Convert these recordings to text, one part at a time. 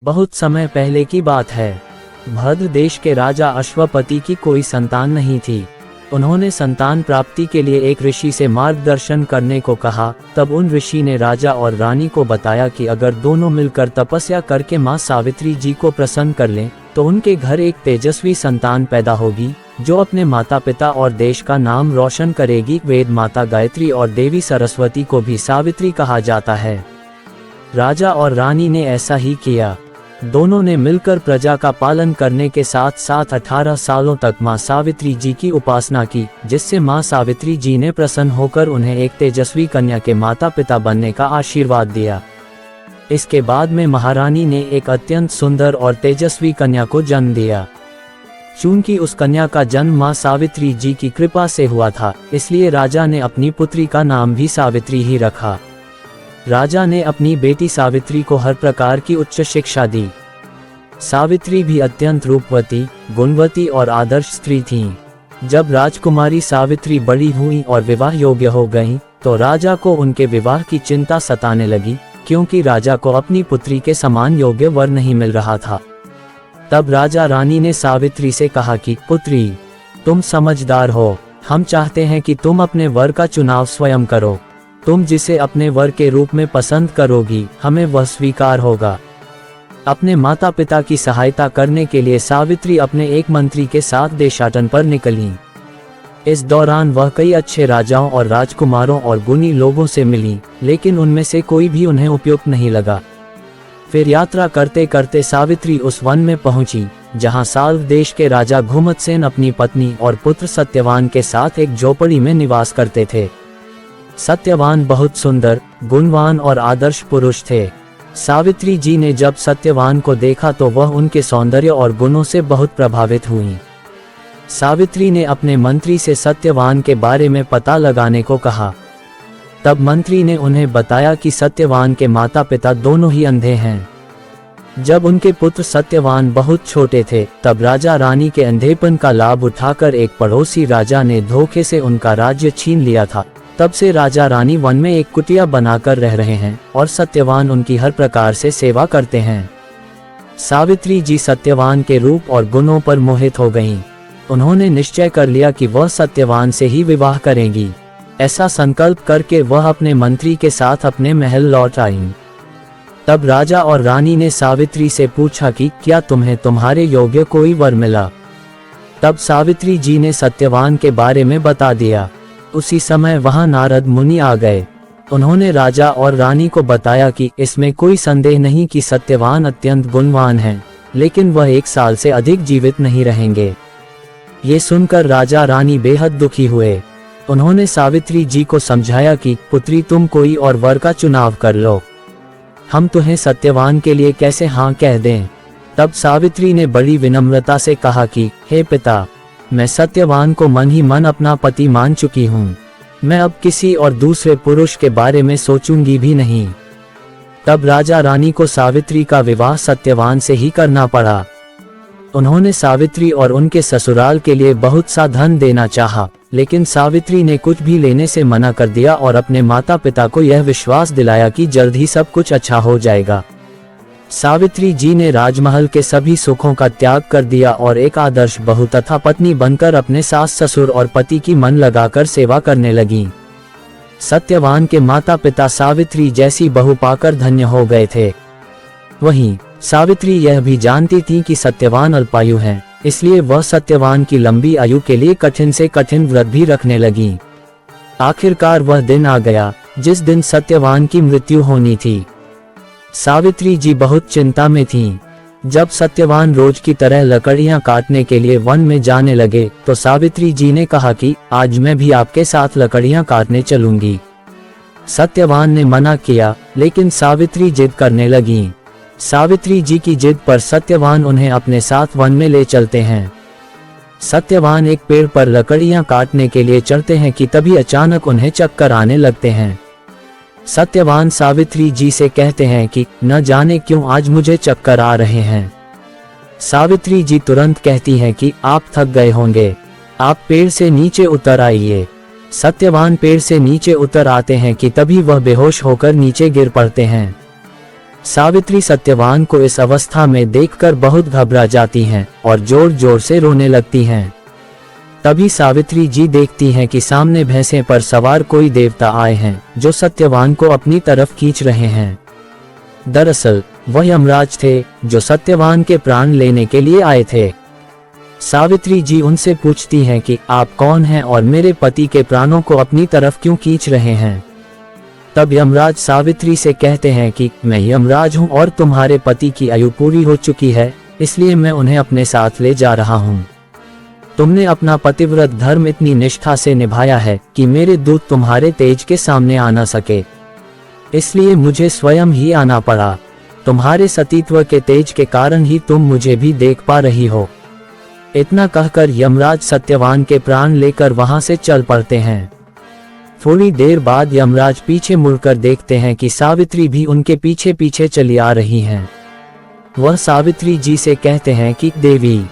बहुत समय पहले की बात है। भद्र देश के राजा अश्वपति की कोई संतान नहीं थी। उन्होंने संतान प्राप्ति के लिए एक ऋषि से मार्गदर्शन करने को कहा। तब उन ऋषि ने राजा और रानी को बताया कि अगर दोनों मिलकर तपस्या करके माँ सावित्री जी को प्रसन्न कर लें तो उनके घर एक तेजस्वी संतान पैदा होगी जो अपने माता पिता और देश का नाम रोशन करेगी। वेद माता गायत्री और देवी सरस्वती को भी सावित्री कहा जाता है। राजा और रानी ने ऐसा ही किया। दोनों ने मिलकर प्रजा का पालन करने के साथ साथ 18 सालों तक माँ सावित्री जी की उपासना की, जिससे माँ सावित्री जी ने प्रसन्न होकर उन्हें एक तेजस्वी कन्या के माता पिता बनने का आशीर्वाद दिया। इसके बाद में महारानी ने एक अत्यंत सुंदर और तेजस्वी कन्या को जन्म दिया। चूंकि उस कन्या का जन्म माँ सावित्री जी की कृपा से हुआ था, इसलिए राजा ने अपनी पुत्री का नाम भी सावित्री ही रखा। राजा ने अपनी बेटी सावित्री को हर प्रकार की उच्च शिक्षा दी। सावित्री भी अत्यंत रूपवती, गुणवती और आदर्श स्त्री थीं। जब राजकुमारी सावित्री बड़ी हुई और विवाह योग्य हो गईं, तो राजा को उनके विवाह की चिंता सताने लगी, क्योंकि राजा को अपनी पुत्री के समान योग्य वर नहीं मिल रहा था। तब राजा रानी ने सावित्री से कहा कि पुत्री, तुम समझदार हो, हम चाहते हैं कि तुम अपने वर का चुनाव स्वयं करो। तुम जिसे अपने वर के रूप में पसंद करोगी, हमें वह स्वीकार होगा। अपने माता पिता की सहायता करने के लिए सावित्री अपने एक मंत्री के साथ देशाटन पर निकलीं। इस दौरान वह कई अच्छे राजाओं और राजकुमारों और गुणी लोगों से मिली, लेकिन उनमें से कोई भी उन्हें उपयुक्त नहीं लगा। फिर यात्रा करते करते सावित्री उस वन में पहुंची जहां साल्व देश के राजा घुमतसेन अपनी पत्नी और पुत्र सत्यवान के साथ एक झोपड़ी में निवास करते थे। सत्यवान बहुत सुंदर, गुणवान और आदर्श पुरुष थे। सावित्री जी ने जब सत्यवान को देखा तो वह उनके सौंदर्य और गुणों से बहुत प्रभावित हुईं। सावित्री ने अपने मंत्री से सत्यवान के बारे में पता लगाने को कहा। तब मंत्री ने उन्हें बताया कि सत्यवान के माता पिता दोनों ही अंधे हैं। जब उनके पुत्र सत्यवान बहुत छोटे थे, तब राजा रानी के अंधेपन का लाभ उठाकर एक पड़ोसी राजा ने धोखे से उनका राज्य छीन लिया था। तब से राजा रानी वन में एक कुटिया बनाकर रह रहे हैं और सत्यवान उनकी हर प्रकार से सेवा करते हैं। सावित्री जी सत्यवान के रूप और गुणों पर मोहित हो गईं। उन्होंने निश्चय कर लिया कि वह सत्यवान से ही विवाह करेंगी। ऐसा संकल्प करके वह अपने मंत्री के साथ अपने महल लौट आईं। तब राजा और रानी ने सावित्री से पूछा कि क्या तुम्हें तुम्हारे योग्य कोई वर मिला? तब सावित्री जी ने सत्यवान के बारे में बता दिया। उसी समय वहां नारद मुनि आ गए। उन्होंने राजा और रानी को बताया कि इसमें कोई संदेह नहीं कि सत्यवान अत्यंत गुणवान हैं, लेकिन वह 1 साल से अधिक जीवित नहीं रहेंगे। ये सुनकर राजा रानी बेहद दुखी हुए। उन्होंने सावित्री जी को समझाया कि पुत्री, तुम कोई और वर का चुनाव कर लो, हम तुम्हें सत्यवान के लिए कैसे हाँ कह दें। तब सावित्री ने बड़ी विनम्रता से कहा कि हे पिता, मैं सत्यवान को मन ही मन अपना पति मान चुकी हूँ। मैं अब किसी और दूसरे पुरुष के बारे में सोचूंगी भी नहीं। तब राजा रानी को सावित्री का विवाह सत्यवान से ही करना पड़ा। उन्होंने सावित्री और उनके ससुराल के लिए बहुत सा धन देना चाहा, लेकिन सावित्री ने कुछ भी लेने से मना कर दिया और अपने माता पिता को यह विश्वास दिलाया कि जल्द ही सब कुछ अच्छा हो जाएगा। सावित्री जी ने राजमहल के सभी सुखों का त्याग कर दिया और एक आदर्श बहू तथा पत्नी बनकर अपने सास ससुर और पति की मन लगाकर सेवा करने लगी। सत्यवान के माता पिता सावित्री जैसी बहू पाकर धन्य हो गए थे। वहीं सावित्री यह भी जानती थी कि सत्यवान अल्पायु हैं, इसलिए वह सत्यवान की लंबी आयु के लिए कठिन से कठिन व्रत भी रखने लगी। आखिरकार वह दिन आ गया जिस दिन सत्यवान की मृत्यु होनी थी। सावित्री जी बहुत चिंता में थीं। जब सत्यवान रोज की तरह लकड़ियां काटने के लिए वन में जाने लगे तो सावित्री जी ने कहा कि आज मैं भी आपके साथ लकड़ियां काटने चलूंगी। सत्यवान ने मना किया, लेकिन सावित्री जिद करने लगीं। सावित्री जी की जिद पर सत्यवान उन्हें अपने साथ वन में ले चलते हैं। सत्यवान एक पेड़ पर लकड़ियां काटने के लिए चढ़ते हैं कि तभी अचानक उन्हें चक्कर आने लगते हैं। सत्यवान सावित्री जी से कहते हैं कि न जाने क्यों आज मुझे चक्कर आ रहे हैं। सावित्री जी तुरंत कहती हैं कि आप थक गए होंगे, आप पेड़ से नीचे उतर आइए। सत्यवान पेड़ से नीचे उतर आते हैं कि तभी वह बेहोश होकर नीचे गिर पड़ते हैं। सावित्री सत्यवान को इस अवस्था में देखकर बहुत घबरा जाती हैं और जोर जोर से रोने लगती हैं। तभी सावित्री जी देखती हैं कि सामने भैंसे पर सवार कोई देवता आए हैं जो सत्यवान को अपनी तरफ खींच रहे हैं। दरअसल वह यमराज थे जो सत्यवान के प्राण लेने के लिए आए थे। सावित्री जी उनसे पूछती हैं कि आप कौन हैं और मेरे पति के प्राणों को अपनी तरफ क्यों खींच रहे हैं। तब यमराज सावित्री से कहते हैं कि मैं यमराज हूं और तुम्हारे पति की आयु पूरी हो चुकी है, इसलिए मैं उन्हें अपने साथ ले जा रहा हूं। तुमने अपना पतिव्रत धर्म इतनी निष्ठा से निभाया है कि मेरे दूत तुम्हारे तेज के सामने आ न सके, इसलिए मुझे स्वयं ही आना पड़ा। तुम्हारे सतीत्व के तेज के कारण ही तुम मुझे भी देख पा रही हो। इतना कहकर यमराज सत्यवान के प्राण लेकर वहां से चल पड़ते हैं। थोड़ी देर बाद यमराज पीछे मुड़कर देखते हैं कि सावित्री भी उनके पीछे पीछे चली आ रही हैं। वह सावित्री जी से कहते हैं कि देवी,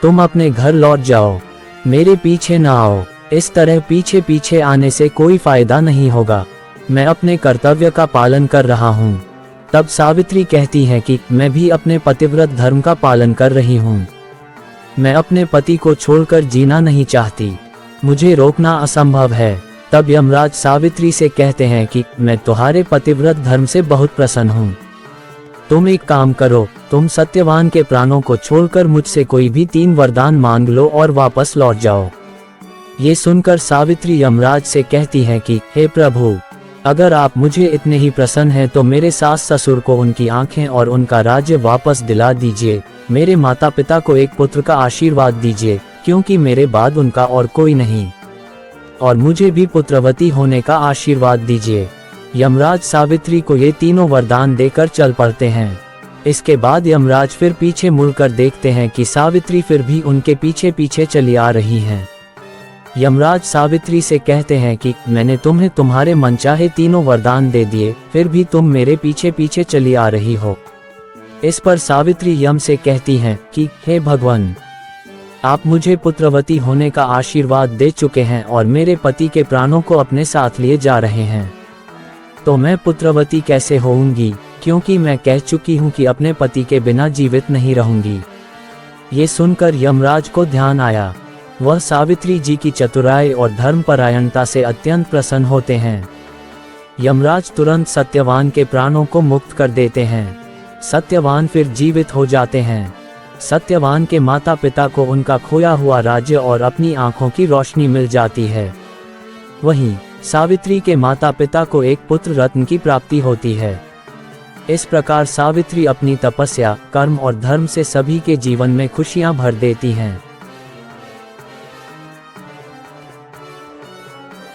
तुम अपने घर लौट जाओ, मेरे पीछे ना आओ। इस तरह पीछे पीछे आने से कोई फायदा नहीं होगा, मैं अपने कर्तव्य का पालन कर रहा हूँ। तब सावित्री कहती हैं कि मैं भी अपने पतिव्रत धर्म का पालन कर रही हूँ। मैं अपने पति को छोड़कर जीना नहीं चाहती, मुझे रोकना असंभव है। तब यमराज सावित्री से कहते हैं कि मैं तुम्हारे पतिव्रत धर्म से बहुत प्रसन्न हूँ। तुम एक काम करो, तुम सत्यवान के प्राणों को छोड़कर मुझसे कोई भी 3 वरदान मांग लो और वापस लौट जाओ। ये सुनकर सावित्री यमराज से कहती हैं कि हे प्रभु, अगर आप मुझे इतने ही प्रसन्न हैं तो मेरे सास ससुर को उनकी आंखें और उनका राज्य वापस दिला दीजिए। मेरे माता पिता को एक पुत्र का आशीर्वाद दीजिए, क्योंकि मेरे बाद उनका और कोई नहीं, और मुझे भी पुत्रवती होने का आशीर्वाद दीजिए। यमराज सावित्री को ये तीनों वरदान देकर चल पड़ते हैं। इसके बाद यमराज फिर पीछे मुड़कर देखते हैं कि सावित्री फिर भी उनके पीछे पीछे चली आ रही हैं। यमराज सावित्री से कहते हैं कि मैंने तुम्हें तुम्हारे मनचाहे तीनों वरदान दे दिए, फिर भी तुम मेरे पीछे पीछे चली आ रही हो। इस पर सावित्री यम से कहती हैं कि हे भगवान, आप मुझे पुत्रवती होने का आशीर्वाद दे चुके हैं और मेरे पति के प्राणों को अपने साथ लिए जा रहे हैं, तो मैं पुत्रवती कैसे होऊंगी, क्योंकि मैं कह चुकी हूँ कि अपने पति के बिना जीवित नहीं रहूंगी। ये सुनकर यमराज को ध्यान आया। वह सावित्री जी की चतुराई और धर्मपरायणता से अत्यंत प्रसन्न होते हैं। यमराज तुरंत सत्यवान के प्राणों को मुक्त कर देते हैं। सत्यवान फिर जीवित हो जाते हैं। सत्यवान के माता पिता को उनका खोया हुआ राज्य और अपनी आंखों की रोशनी मिल जाती है। वहीं सावित्री के माता पिता को एक पुत्र रत्न की प्राप्ति होती है। इस प्रकार सावित्री अपनी तपस्या, कर्म और धर्म से सभी के जीवन में खुशियां भर देती हैं।